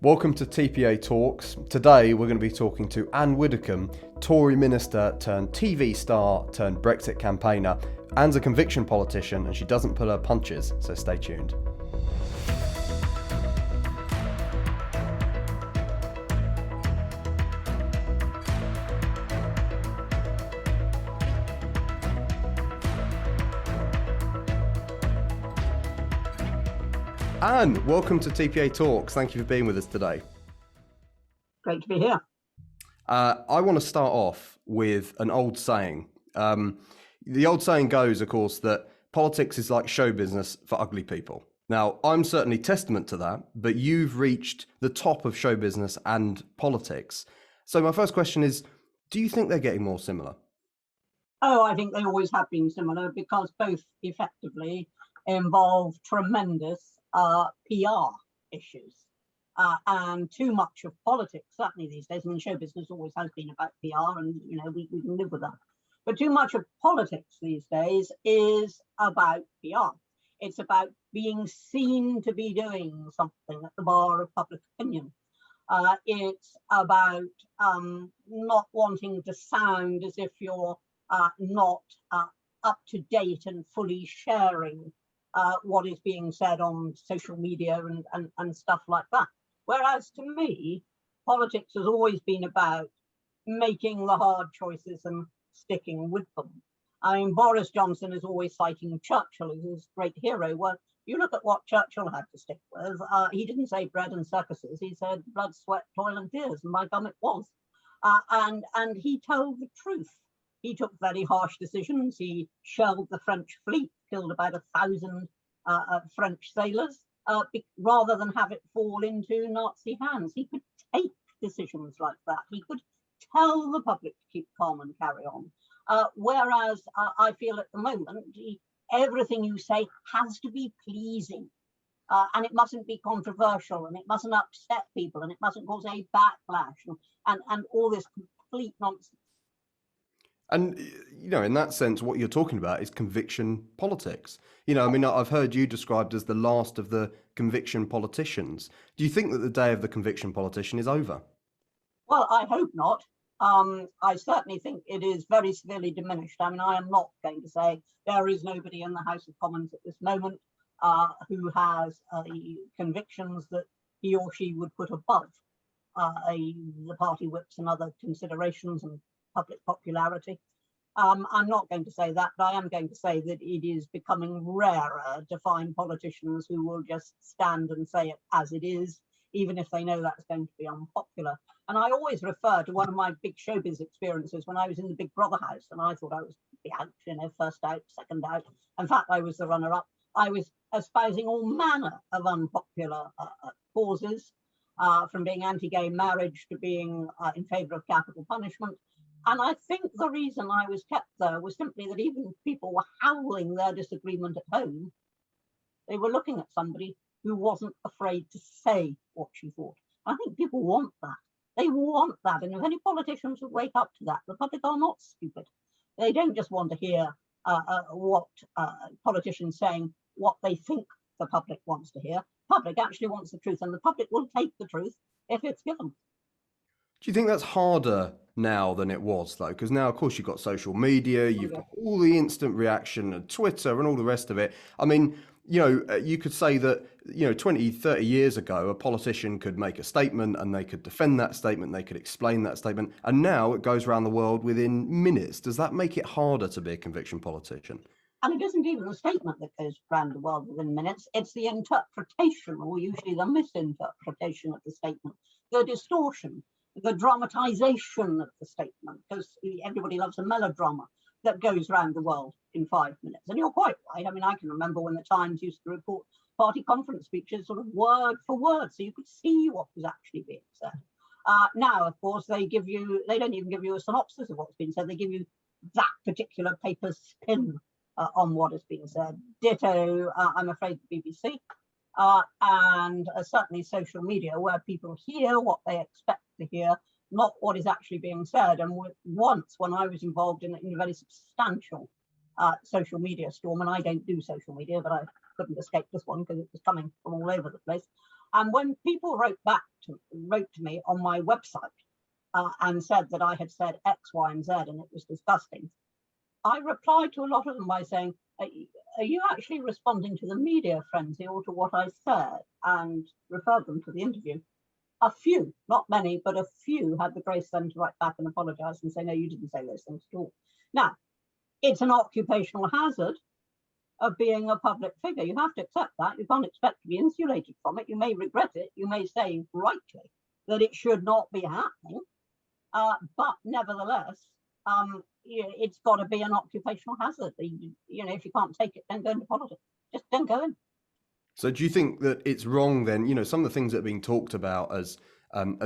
Welcome to TPA Talks. Today we're going to be talking to Ann Widdecombe, Tory minister turned TV star turned Brexit campaigner. Ann's a conviction politician and she doesn't pull her punches, so stay tuned. Ann, welcome to TPA Talks. Thank you for being with us today. Great to be here. I want to start off with an old saying. The old saying goes, of course, that politics is like show business for ugly people. Now, I'm certainly testament to that, but you've reached the top of show business and politics. So my first question is, do you think they're getting more similar? Oh, I think they always have been similar because both effectively involve tremendous PR issues. And too much of politics, certainly these days, I mean, show business always has been about PR and, you know, we can live with that. But too much of politics these days is about PR. It's about being seen to be doing something at the bar of public opinion. It's about not wanting to sound as if you're not up to date and fully sharing what is being said on social media and stuff like that. Whereas to me, politics has always been about making the hard choices and sticking with them. I mean, Boris Johnson is always citing Churchill as his great hero. Well, you look at what Churchill had to stick with. He didn't say bread and circuses. He said blood, sweat, toil and tears, and by gum it was. And he told the truth. He took very harsh decisions. He shelled the French fleet, killed about 1,000 French sailors, rather than have it fall into Nazi hands. He could take decisions like that. He could tell the public to keep calm and carry on. Whereas I feel at the moment, everything you say has to be pleasing. And it mustn't be controversial, and it mustn't upset people, and it mustn't cause a backlash, and all this complete nonsense. And, you know, in that sense, what you're talking about is conviction politics. You know, I mean, I've heard you described as the last of the conviction politicians. Do you think that the day of the conviction politician is over? Well, I hope not. I certainly think it is very severely diminished. I mean, I am not going to say there is nobody in the House of Commons at this moment who has convictions that he or she would put above the party whips and other considerations and public popularity. I'm not going to say that, but I am going to say that it is becoming rarer to find politicians who will just stand and say it as it is, even if they know that's going to be unpopular. And I always refer to one of my big showbiz experiences when I was in the Big Brother house, and I thought I was the out, you know, first out, second out. In fact, I was the runner-up. I was espousing all manner of unpopular causes, from being anti-gay marriage to being in favour of capital punishment. And I think the reason I was kept there was simply that even people were howling their disagreement at home. They were looking at somebody who wasn't afraid to say what she thought. I think people want that. They want that. And if any politicians would wake up to that, the public are not stupid. They don't just want to hear what politicians saying, what they think the public wants to hear. Public actually wants the truth, and the public will take the truth if it's given. Do you think that's harder now than it was, though? Because now, of course, you've got social media, you've got all the instant reaction and Twitter and all the rest of it. I mean, you know, you could say that, you know, 20, 30 years ago, a politician could make a statement and they could defend that statement, they could explain that statement. And now it goes around the world within minutes. Does that make it harder to be a conviction politician? And it isn't even the statement that goes around the world within minutes. It's the interpretation, or usually the misinterpretation of the statement, the distortion, the dramatization of the statement, because everybody loves a melodrama that goes around the world in 5 minutes. And you're quite right. I mean, I can remember when the Times used to report party conference speeches sort of word for word, so you could see what was actually being said. Now, of course, they don't even give you a synopsis of what's been said. They give you that particular paper's spin on what is being said. Ditto, I'm afraid, the BBC. And certainly social media, where people hear what they expect to hear, not what is actually being said. And once, when I was involved in a very substantial social media storm, and I don't do social media, but I couldn't escape this one because it was coming from all over the place. And when people wrote back wrote to me on my website and said that I had said X, Y, and Z, and it was disgusting. I replied to a lot of them by saying, are you actually responding to the media frenzy or to what I said? And referred them to the interview. A few, not many, but a few had the grace then to write back and apologize and say, no, you didn't say those things at all. Now, it's an occupational hazard of being a public figure. You have to accept that. You can't expect to be insulated from it. You may regret it. You may say rightly that it should not be happening. But nevertheless, it's got to be an occupational hazard. If you can't take it, then go into politics. Just don't go in. So do you think that it's wrong then, some of the things that are being talked about as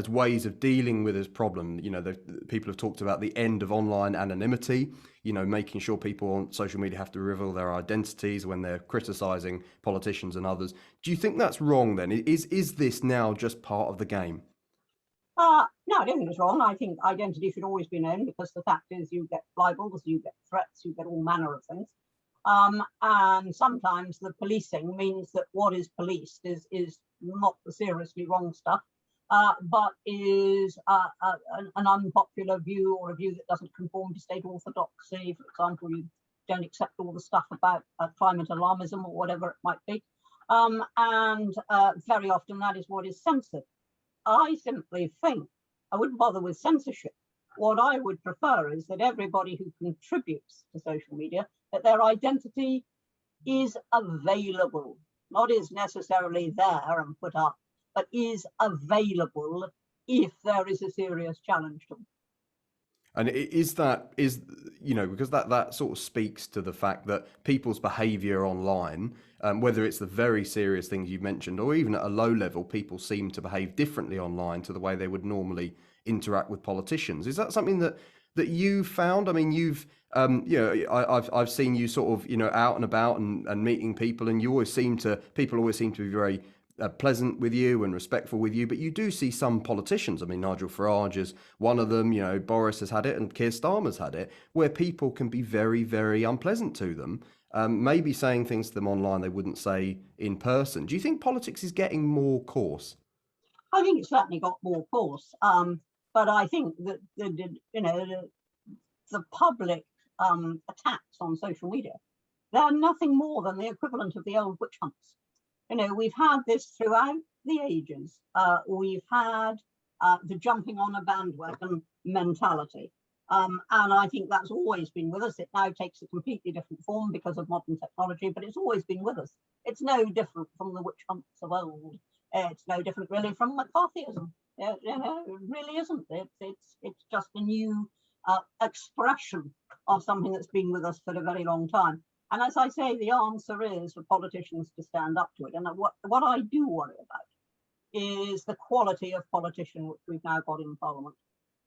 ways of dealing with this problem, the people have talked about the end of online anonymity, making sure people on social media have to reveal their identities when they're criticizing politicians and others. Do you think that's wrong then? Is this now just part of the game? No, I don't think it's wrong. I think identity should always be known, because the fact is you get libels, you get threats, you get all manner of things. And sometimes the policing means that what is policed is not the seriously wrong stuff, but is an unpopular view, or a view that doesn't conform to state orthodoxy. For example, you don't accept all the stuff about climate alarmism or whatever it might be. And very often that is what is censored. I simply think I wouldn't bother with censorship. What I would prefer is that everybody who contributes to social media, that their identity is available, not is necessarily there and put up, but is available if there is a serious challenge to them. And because that sort of speaks to the fact that people's behaviour online, whether it's the very serious things you've mentioned, or even at a low level, people seem to behave differently online to the way they would normally interact with politicians. Is that something that you found? I mean, I've seen you sort of, out and about and meeting people, and people always seem to be very pleasant with you and respectful with you, but you do see some politicians, I mean, Nigel Farage is one of them, Boris has had it and Keir Starmer's had it, where people can be very, very unpleasant to them, maybe saying things to them online they wouldn't say in person. Do you think politics is getting more coarse? I think it's certainly got more coarse, but I think that the public attacks on social media, they're nothing more than the equivalent of the old witch hunts. We've had this throughout the ages. We've had the jumping on a bandwagon mentality. And I think that's always been with us. It now takes a completely different form because of modern technology, but it's always been with us. It's no different from the witch hunts of old. It's no different really from McCarthyism. It really isn't. It's just a new expression of something that's been with us for a very long time. And as I say, the answer is for politicians to stand up to it. And what I do worry about is the quality of politician which we've now got in Parliament.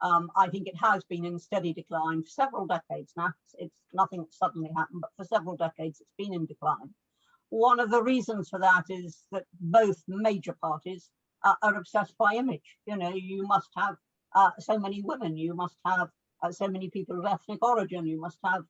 I think it has been in steady decline for several decades now. It's nothing that suddenly happened, but for several decades it's been in decline. One of the reasons for that is that both major parties are obsessed by image. You must have so many women, you must have so many people of ethnic origin, you must have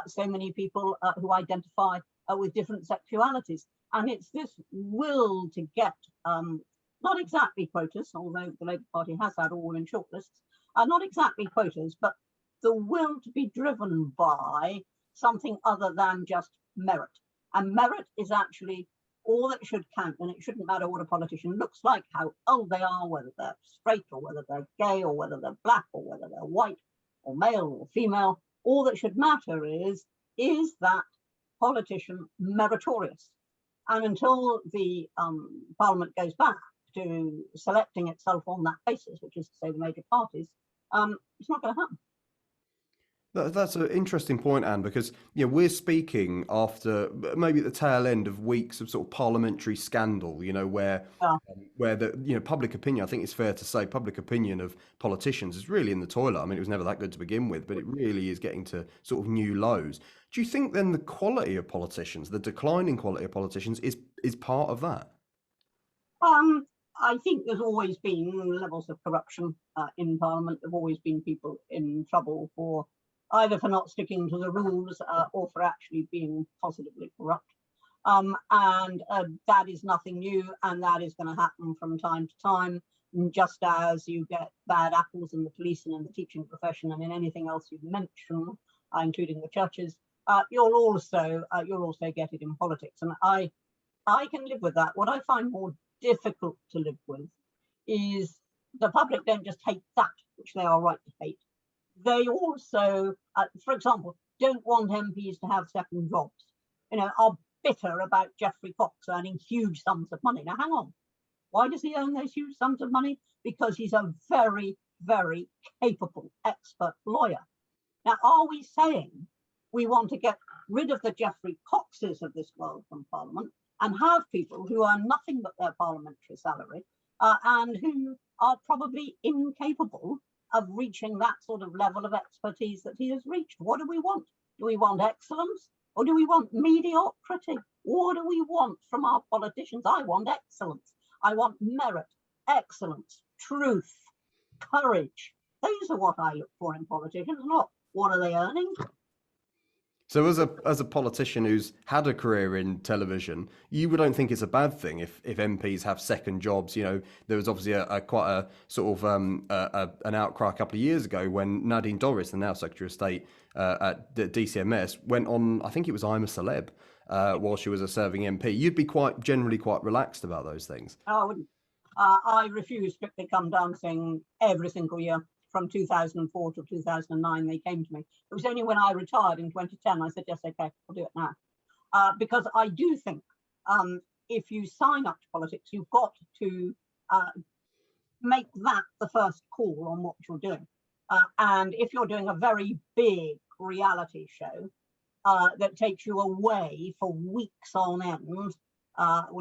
so many people who identify with different sexualities. And it's this will to get, not exactly quotas, although the Labour Party has had all women shortlists, not exactly quotas, but the will to be driven by something other than just merit. And merit is actually all that should count, and it shouldn't matter what a politician looks like, how old they are, whether they're straight or whether they're gay or whether they're black or whether they're white or male or female. All that should matter is that politician meritorious? And until the Parliament goes back to selecting itself on that basis, which is to say the major parties, it's not going to happen. That's an interesting point, Anne, because we're speaking after maybe at the tail end of weeks of sort of parliamentary scandal, where the public opinion, I think it's fair to say, public opinion of politicians is really in the toilet. I mean, it was never that good to begin with, but it really is getting to sort of new lows. Do you think then the quality of politicians, the declining quality of politicians, is part of that? I think there's always been levels of corruption in Parliament. There've always been people in trouble for either for not sticking to the rules or for actually being positively corrupt. And that is nothing new, and that is going to happen from time to time. just as you get bad apples in the police and in the teaching profession and in anything else you mention, including the churches, you'll also get it in politics. And I can live with that. What I find more difficult to live with is the public don't just hate that, which they are right to hate. They also, for example, don't want MPs to have second jobs. Are bitter about Geoffrey Cox earning huge sums of money. Now, hang on. Why does he earn those huge sums of money? Because he's a very, very capable expert lawyer. Now, are we saying we want to get rid of the Geoffrey Coxes of this world from Parliament and have people who earn nothing but their parliamentary salary and who are probably incapable of reaching that sort of level of expertise that he has reached? What do we want? Do we want excellence or do we want mediocrity? What do we want from our politicians? I want excellence. I want merit, excellence, truth, courage. Those are what I look for in politicians, not what are they earning. So as a politician who's had a career in television, you don't think it's a bad thing if MPs have second jobs. There was obviously quite a sort of an outcry a couple of years ago when Nadine Dorries, the now Secretary of State at the DCMS, went on, I think it was I'm a Celeb, while she was a serving MP. You'd be generally quite relaxed about those things. I wouldn't. I refused Strictly Come Dancing every single year. From 2004 to 2009, they came to me. It was only when I retired in 2010, I said, yes, okay, I'll do it now. Because I do think if you sign up to politics, you've got to make that the first call on what you're doing. And if you're doing a very big reality show that takes you away for weeks on end, well,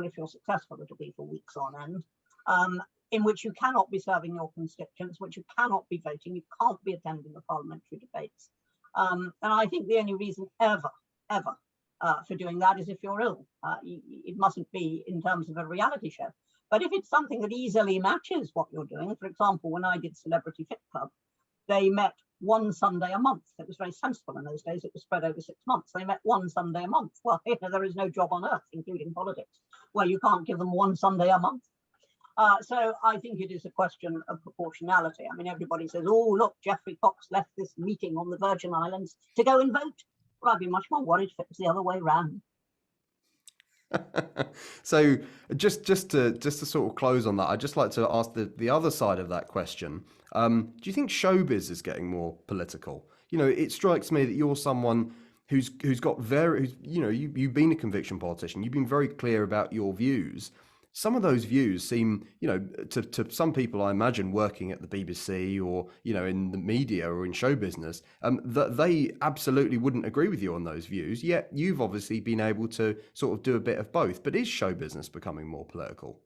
if you're successful, it'll be for weeks on end, in which you cannot be serving your constituents, which you cannot be voting, you can't be attending the parliamentary debates. And I think the only reason ever for doing that is if you're ill. It mustn't be in terms of a reality show. But if it's something that easily matches what you're doing, for example, when I did Celebrity Fit Club, they met one Sunday a month. It was very sensible in those days. It was spread over 6 months. They met one Sunday a month. Well, there is no job on earth, including politics, where you can't give them one Sunday a month. So I think it is a question of proportionality. I mean, everybody says, oh, look, Geoffrey Cox left this meeting on the Virgin Islands to go and vote. Well, I'd be much more worried if it was the other way round. So just to sort of close on that, I'd just like to ask the other side of that question. Do you think showbiz is getting more political? It strikes me that you're someone who's got you've been a conviction politician. You've been very clear about your views. Some of those views seem, to some people, I imagine, working at the BBC or, in the media or in show business, that they absolutely wouldn't agree with you on those views. Yet you've obviously been able to sort of do a bit of both. But is show business becoming more political?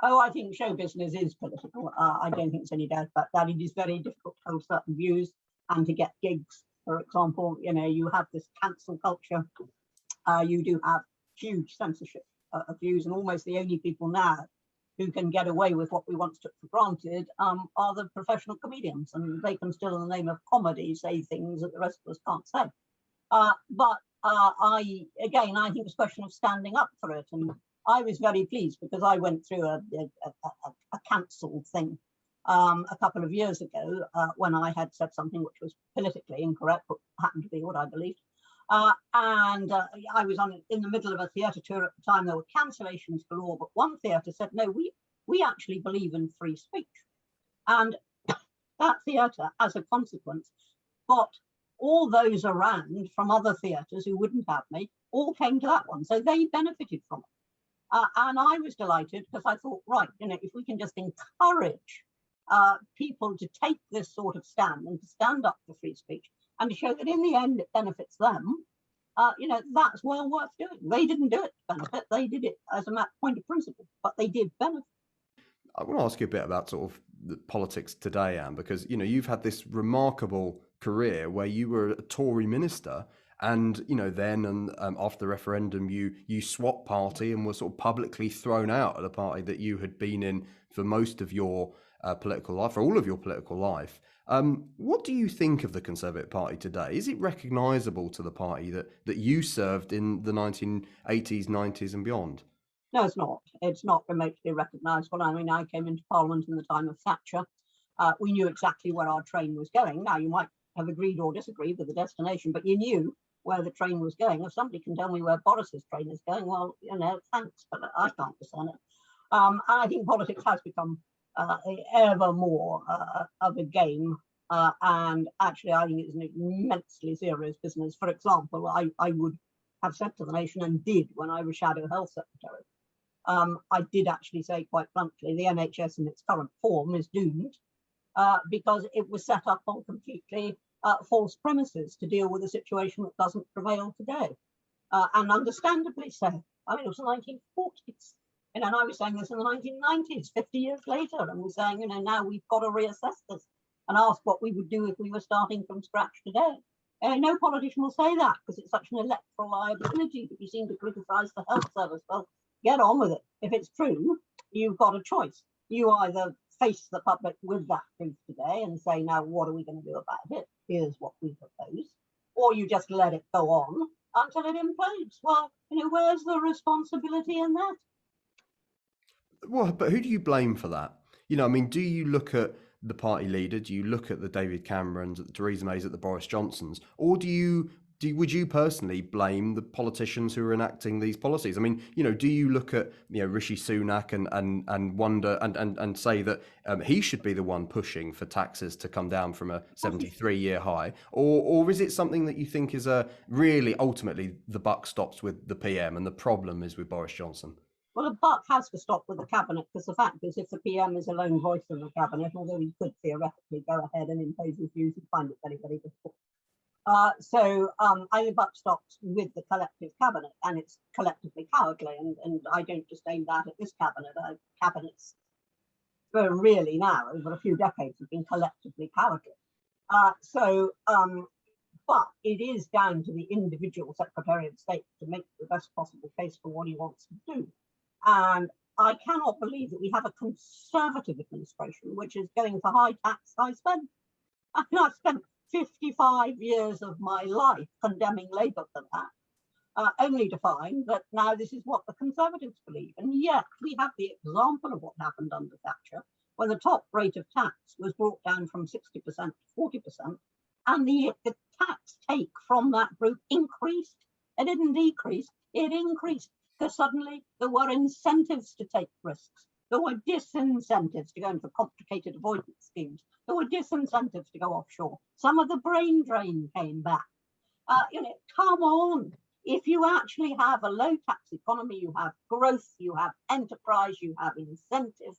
Oh, I think show business is political. I don't think there's any doubt about that. It is very difficult to hold certain views and to get gigs. For example, you have this cancel culture. You do have huge censorship of views, and almost the only people now who can get away with what we once took for granted are the professional comedians, and they can still, in the name of comedy, say things that the rest of us can't say. But I think it's a question of standing up for it, and I was very pleased because I went through a cancel thing a couple of years ago when I had said something which was politically incorrect, but happened to be what I believed. And I was in the middle of a theatre tour at the time. There were cancellations galore, but one theatre said, no, we actually believe in free speech. And that theatre, as a consequence, got all those around from other theatres who wouldn't have me, all came to that one. So they benefited from it. And I was delighted because I thought, right, if we can just encourage people to take this sort of stand and to stand up for free speech, and to show that in the end it benefits them, that's well worth doing. They didn't do it to benefit, they did it as a point of principle, but they did benefit. I want to ask you a bit about sort of the politics today, Anne, because, you've had this remarkable career where you were a Tory minister and, then and after the referendum, you swapped party and were sort of publicly thrown out of the party that you had been in for most of your political life, for all of your political life. What do you think of the Conservative Party today? Is it recognisable to the party that you served in the 1980s, 90s and beyond? No, it's not. It's not remotely recognisable. I mean, I came into Parliament in the time of Thatcher. We knew exactly where our train was going. Now, you might have agreed or disagreed with the destination, but you knew where the train was going. If somebody can tell me where Boris's train is going, well, thanks, but I can't discern it. And I think politics has become ever more of a game. And actually, I think it's an immensely serious business. For example, I would have said to the nation, and did when I was Shadow Health Secretary, I did actually say quite bluntly, the NHS in its current form is doomed because it was set up on completely false premises to deal with a situation that doesn't prevail today. And understandably so. I mean, it was the 1940s. And I was saying this in the 1990s, 50 years later, and we're saying, now we've got to reassess this and ask what we would do if we were starting from scratch today. No politician will say that because it's such an electoral liability that you seem to criticise the health service. Well, get on with it. If it's true, you've got a choice. You either face the public with that truth today and say, now, what are we going to do about it? Here's what we propose. Or you just let it go on until it implodes. Well, where's the responsibility in that? Well, but who do you blame for that? I mean, do you look at the party leader? Do you look at the David Camerons, at the Theresa Mays, at the Boris Johnsons? Or would you personally blame the politicians who are enacting these policies? I mean, do you look at Rishi Sunak and wonder and say that he should be the one pushing for taxes to come down from a 73-year high, or is it something that you think is really ultimately the buck stops with the PM and the problem is with Boris Johnson? Well, the buck has to stop with the cabinet, because the fact is, if the PM is a lone voice in the cabinet, although he could theoretically go ahead and impose his views, he'd find it very, very difficult. I think the buck stops with the collective cabinet, and it's collectively cowardly. And I don't just aim that at this cabinet. Cabinets, really now over a few decades, have been collectively cowardly. But it is down to the individual Secretary of State to make the best possible case for what he wants to do. And I cannot believe that we have a Conservative administration which is going for high tax, high spend. I mean, I've spent 55 years of my life condemning Labour for that, only to find that now this is what the Conservatives believe. And yet we have the example of what happened under Thatcher, when the top rate of tax was brought down from 60% to 40%, and the tax take from that group increased. It didn't decrease, it increased, because suddenly there were incentives to take risks. There were disincentives to go into complicated avoidance schemes. There were disincentives to go offshore. Some of the brain drain came back. Come on. If you actually have a low tax economy, you have growth, you have enterprise, you have incentive,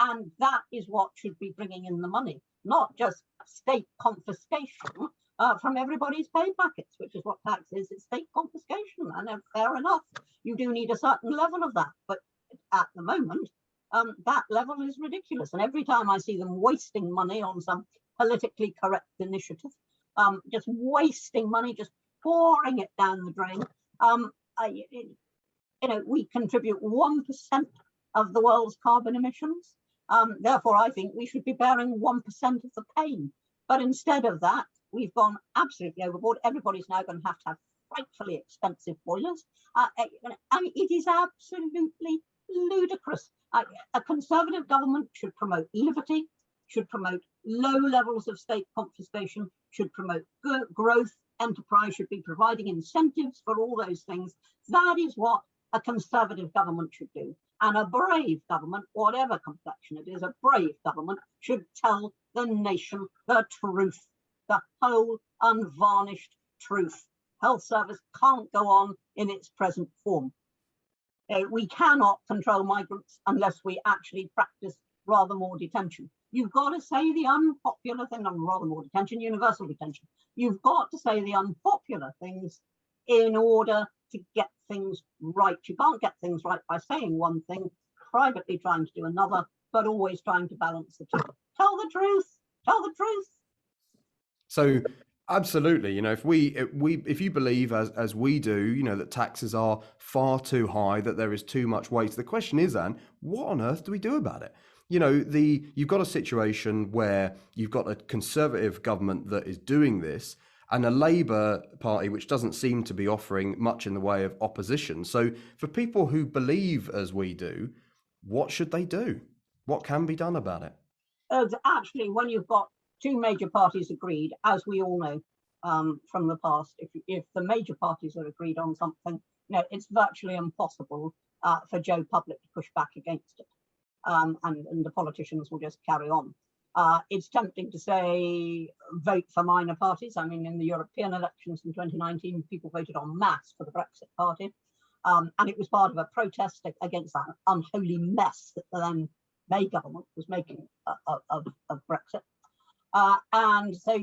and that is what should be bringing in the money, not just state confiscation from everybody's pay packets, which is what tax is. It's state confiscation, and fair enough. You do need a certain level of that, but at the moment, that level is ridiculous. And every time I see them wasting money on some politically correct initiative, just wasting money, just pouring it down the drain. We contribute 1% of the world's carbon emissions. Therefore, I think we should be bearing 1% of the pain. But instead of that, we've gone absolutely overboard. Everybody's now going to have frightfully expensive boilers. It is absolutely ludicrous. A Conservative government should promote liberty, should promote low levels of state confiscation, should promote growth. Enterprise should be providing incentives for all those things. That is what a Conservative government should do. And a brave government, whatever complexion it is, a brave government should tell the nation the truth, the whole unvarnished truth. Health service can't go on in its present form. We cannot control migrants unless we actually practice rather more detention. You've got to say the unpopular thing, rather more detention, universal detention. You've got to say the unpopular things in order to get things right. You can't get things right by saying one thing, privately trying to do another, but always trying to balance the two. Tell the truth. Tell the truth. So absolutely, if you believe as we do, that taxes are far too high, that there is too much waste, the question is, Anne, what on earth do we do about it? You've got a situation where you've got a Conservative government that is doing this. and a Labour Party which doesn't seem to be offering much in the way of opposition. So for people who believe as we do, what should they do? What can be done about it? Actually, when you've got two major parties agreed, as we all know from the past, if the major parties are agreed on something, it's virtually impossible for Joe Public to push back against it, and the politicians will just carry on. It's tempting to say vote for minor parties. I mean, in the European elections in 2019, people voted en masse for the Brexit Party, and it was part of a protest against that unholy mess that the then May government was making of Brexit. And so,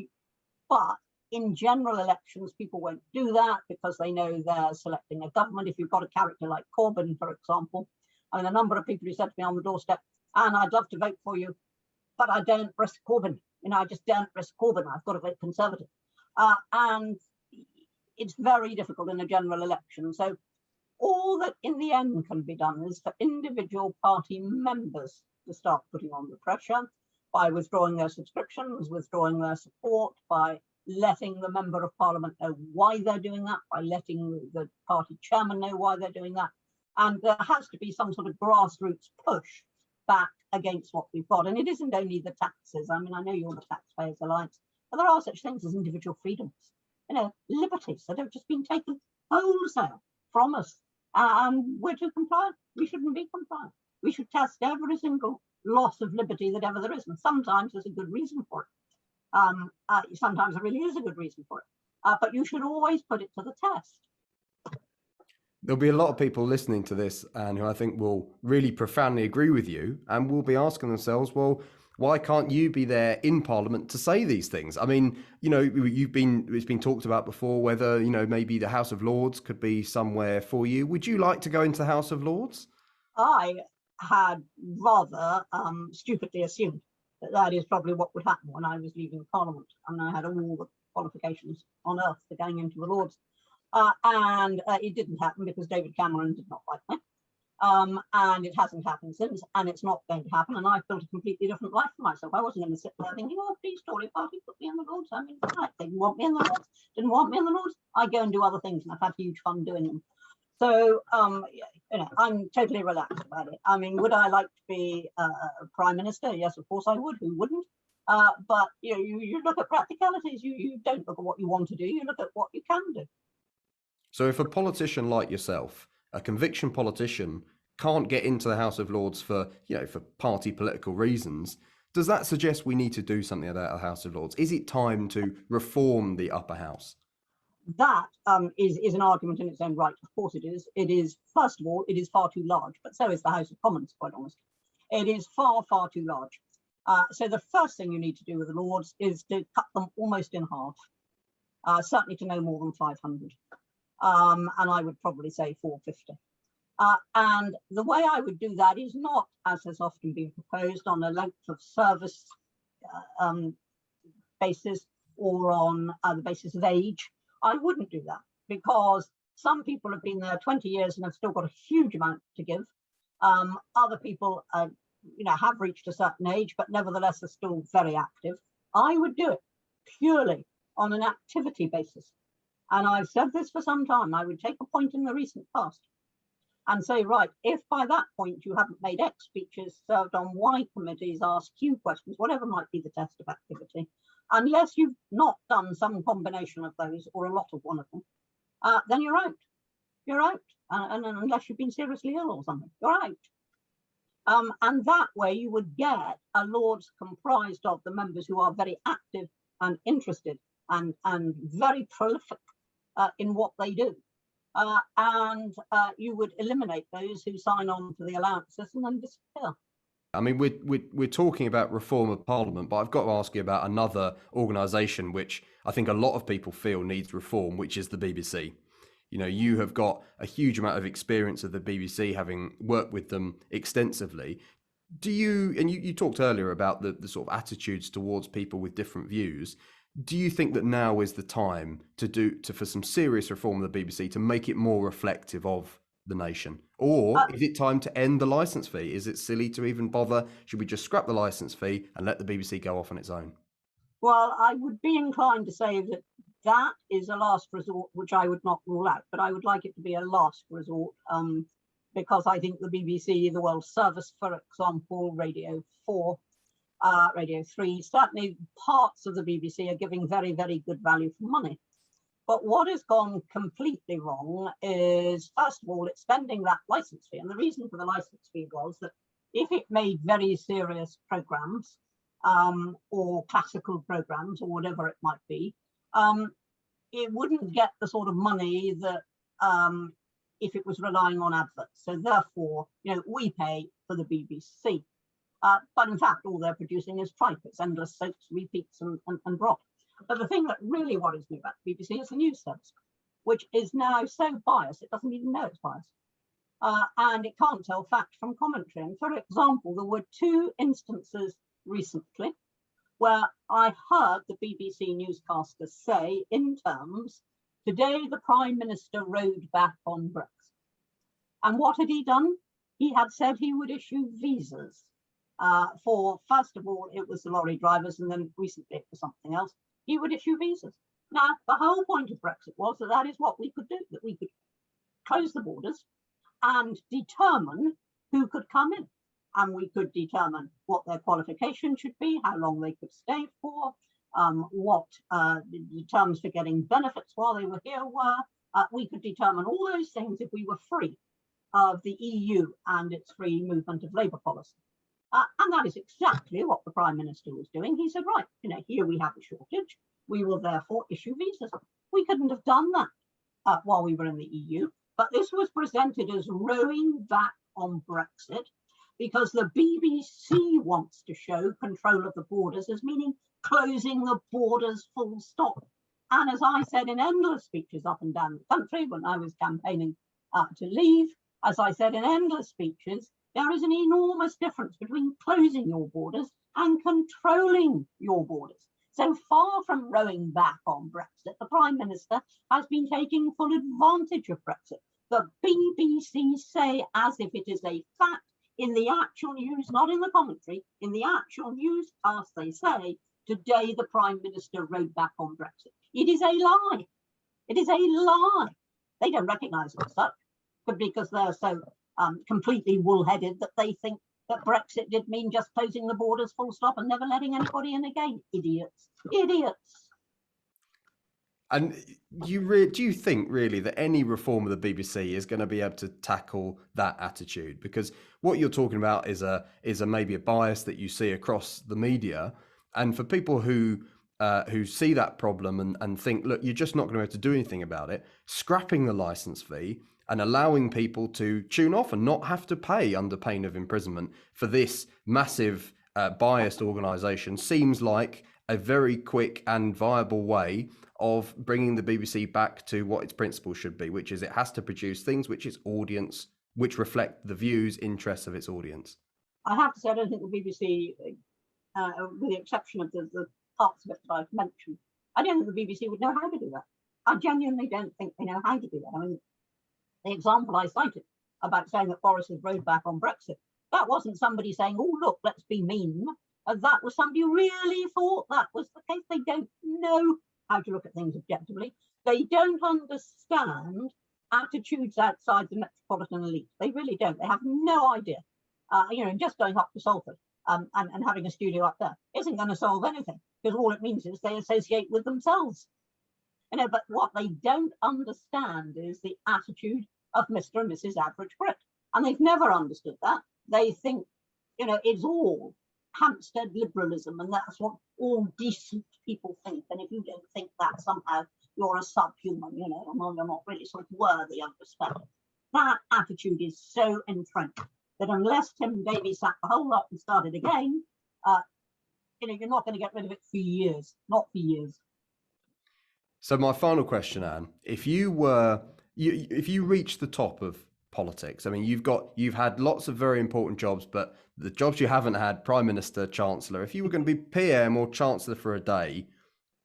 but in general elections, people won't do that because they know they're selecting a government. If you've got a character like Corbyn, for example, I mean, a number of people who said to me on the doorstep, "Anne, I'd love to vote for you, but I don't risk Corbyn. I just don't risk Corbyn. I've got to vote Conservative." And it's very difficult in a general election. So all that in the end can be done is for individual party members to start putting on the pressure by withdrawing their subscriptions, withdrawing their support, by letting the Member of Parliament know why they're doing that, by letting the party chairman know why they're doing that. And there has to be some sort of grassroots push back against what we've got. And it isn't only the taxes. I mean, I know you're the Taxpayers Alliance, but there are such things as individual freedoms, liberties that have just been taken wholesale from us. And we're too compliant. We shouldn't be compliant. We should test every single loss of liberty that ever there is. And sometimes there's a good reason for it. Sometimes there really is a good reason for it. But you should always put it to the test. There'll be a lot of people listening to this and who I think will really profoundly agree with you and will be asking themselves, well, why can't you be there in Parliament to say these things? I mean, it's been talked about before whether, maybe the House of Lords could be somewhere for you. Would you like to go into the House of Lords? I had rather stupidly assumed that is probably what would happen when I was leaving Parliament, and I had all the qualifications on earth for going into the Lords. And it didn't happen because David Cameron did not like me. And it hasn't happened since, and it's not going to happen. And I've built a completely different life for myself. I wasn't going to sit there thinking, "Oh, please, Tory party, put me in the Lords." I mean, they didn't want me in the Lords, didn't want me in the Lords. I go and do other things, and I've had huge fun doing them. So, I'm totally relaxed about it. I mean, would I like to be a Prime Minister? Yes, of course I would. Who wouldn't? But you look at practicalities. You don't look at what you want to do. You look at what you can do. So if a politician like yourself, a conviction politician, can't get into the House of Lords for party political reasons, does that suggest we need to do something about the House of Lords? Is it time to reform the upper house? That is an argument in its own right. Of course it is. It is, first of all, it is far too large, but so is the House of Commons, quite honestly. It is far, far too large. So the first thing you need to do with the Lords is to cut them almost in half, certainly to no more than 500. And I would probably say 450. And the way I would do that is not, as has often been proposed, on a length of service basis or on the basis of age. I wouldn't do that because some people have been there 20 years and have still got a huge amount to give. Other people, have reached a certain age, but nevertheless are still very active. I would do it purely on an activity basis. And I've said this for some time. I would take a point in the recent past and say, right, if by that point you haven't made X speeches, served on Y committees, asked Q questions, whatever might be the test of activity, unless you've not done some combination of those or a lot of one of them, then you're out. You're out. And unless you've been seriously ill or something, you're out. And that way you would get a Lords comprised of the members who are very active and interested and very prolific in what they do. And you would eliminate those who sign on to the allowances and then disappear. I mean, we're talking about reform of Parliament, but I've got to ask you about another organisation which I think a lot of people feel needs reform, which is the BBC. You have got a huge amount of experience of the BBC, having worked with them extensively. You talked earlier about the sort of attitudes towards people with different views. Do you think that now is the time for some serious reform of the BBC to make it more reflective of the nation? Or is it time to end the licence fee? Is it silly to even bother? Should we just scrap the licence fee and let the BBC go off on its own? Well, I would be inclined to say that that is a last resort, which I would not rule out, but I would like it to be a last resort, because I think the BBC, the World Service, for example, Radio 4, Radio 3, certainly parts of the BBC are giving very, very good value for money. But what has gone completely wrong is, first of all, it's spending that license fee. And the reason for the license fee was that if it made very serious programs, or classical programs, or whatever it might be, it wouldn't get the sort of money that if it was relying on adverts. So therefore, we pay for the BBC. But in fact, all they're producing is tripe. It's endless soaps, repeats, and rot. But the thing that really worries me about the BBC is the news service, which is now so biased, it doesn't even know it's biased. And it can't tell fact from commentary. And for example, there were 2 instances recently where I heard the BBC newscaster say in terms, today the Prime Minister rode back on Brexit. And what had he done? He had said he would issue visas for, first of all, it was the lorry drivers, and then recently it was something else. He would issue visas. Now, the whole point of Brexit was that that is what we could do, that we could close the borders and determine who could come in. And we could determine what their qualification should be, how long they could stay for, what the terms for getting benefits while they were here were. We could determine all those things if we were free of the EU and its free movement of labour policy. And that is exactly what the Prime Minister was doing. He said, right, here we have a shortage. We will therefore issue visas. We couldn't have done that while we were in the EU. But this was presented as rowing back on Brexit because the BBC wants to show control of the borders as meaning closing the borders full stop. And as I said in endless speeches up and down the country when I was campaigning to leave, as I said in endless speeches, there is an enormous difference between closing your borders and controlling your borders. So far from rowing back on Brexit, the Prime Minister has been taking full advantage of Brexit. The BBC say as if it is a fact in the actual news, not in the commentary, in the actual newscast they say, today the Prime Minister rode back on Brexit. It is a lie. It is a lie. They don't recognise it as such, but because they're so completely wool-headed that they think that Brexit did mean just closing the borders full stop and never letting anybody in again. Idiots. Idiots. And do you think really that any reform of the BBC is going to be able to tackle that attitude? Because what you're talking about is maybe a bias that you see across the media, and for people who see that problem and think, look, you're just not going to be able to do anything about it, scrapping the license fee and allowing people to tune off and not have to pay under pain of imprisonment for this massive biased organisation seems like a very quick and viable way of bringing the BBC back to what its principles should be, which is it has to produce things which reflect the views, interests of its audience. I have to say, I don't think the BBC, with the exception of the parts of it that I've mentioned, I don't think the BBC would know how to do that. I genuinely don't think they know how to do that. I mean, the example I cited about saying that Boris has rode back on Brexit, that wasn't somebody saying, oh, look, let's be mean. That was somebody who really thought that was the case. They don't know how to look at things objectively. They don't understand attitudes outside the metropolitan elite. They really don't. They have no idea. Just going up to Salford and having a studio up there isn't going to solve anything, because all it means is they associate with themselves. But what they don't understand is the attitude of Mr. and Mrs. Average Brit. And they've never understood that. They think, it's all Hampstead liberalism, and that's what all decent people think. And if you don't think that, somehow you're a subhuman, you're not really sort of worthy of respect. That attitude is so entrenched that unless Tim Davies sat the whole lot and started again, you're not going to get rid of it for years, not for years. So my final question, Anne, if you reach the top of politics, I mean, you've had lots of very important jobs, but the jobs you haven't had, Prime Minister, Chancellor, if you were going to be PM or Chancellor for a day,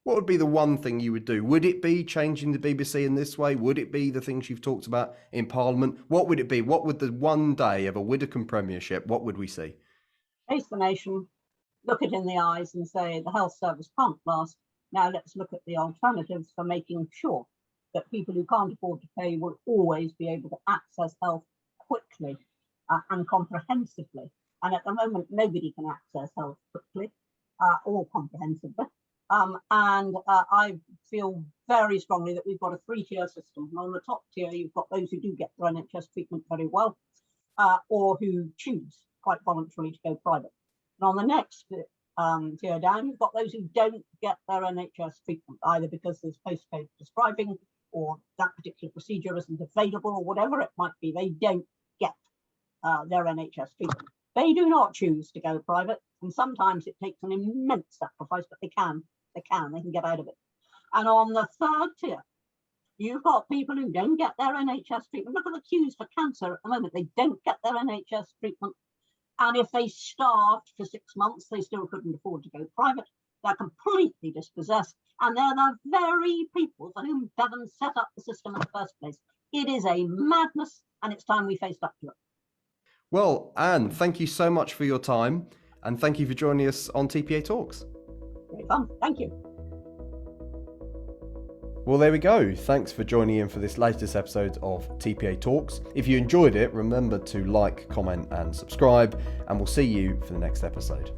what would be the one thing you would do? Would it be changing the BBC in this way? Would it be the things you've talked about in Parliament? What would it be? What would the one day of a Widdecombe premiership, what would we see? Face the nation, look it in the eyes and say the health service can't last. Now let's look at the alternatives for making sure that people who can't afford to pay will always be able to access health quickly and comprehensively. And at the moment, nobody can access health quickly or comprehensively. I feel very strongly that we've got a 3-tier system. And on the top tier, you've got those who do get their NHS treatment very well, or who choose quite voluntarily to go private. And on the next tier down, you've got those who don't get their NHS treatment, either because there's postcode prescribing or that particular procedure isn't available or whatever it might be. They don't get their NHS treatment. They do not choose to go private, and sometimes it takes an immense sacrifice, but they can get out of it. And on the third tier, you've got people who don't get their NHS treatment. Look at the queues for cancer at the moment. They don't get their NHS treatment. And if they starved for 6 months, they still couldn't afford to go private. They're completely dispossessed. And they're the very people for whom Bevan set up the system in the first place. It is a madness, and it's time we faced up to it. Well, Anne, thank you so much for your time, and thank you for joining us on TPA Talks. Great fun. Thank you. Well, there we go. Thanks for joining in for this latest episode of TPA Talks. If you enjoyed it, remember to like, comment, and subscribe, and we'll see you for the next episode.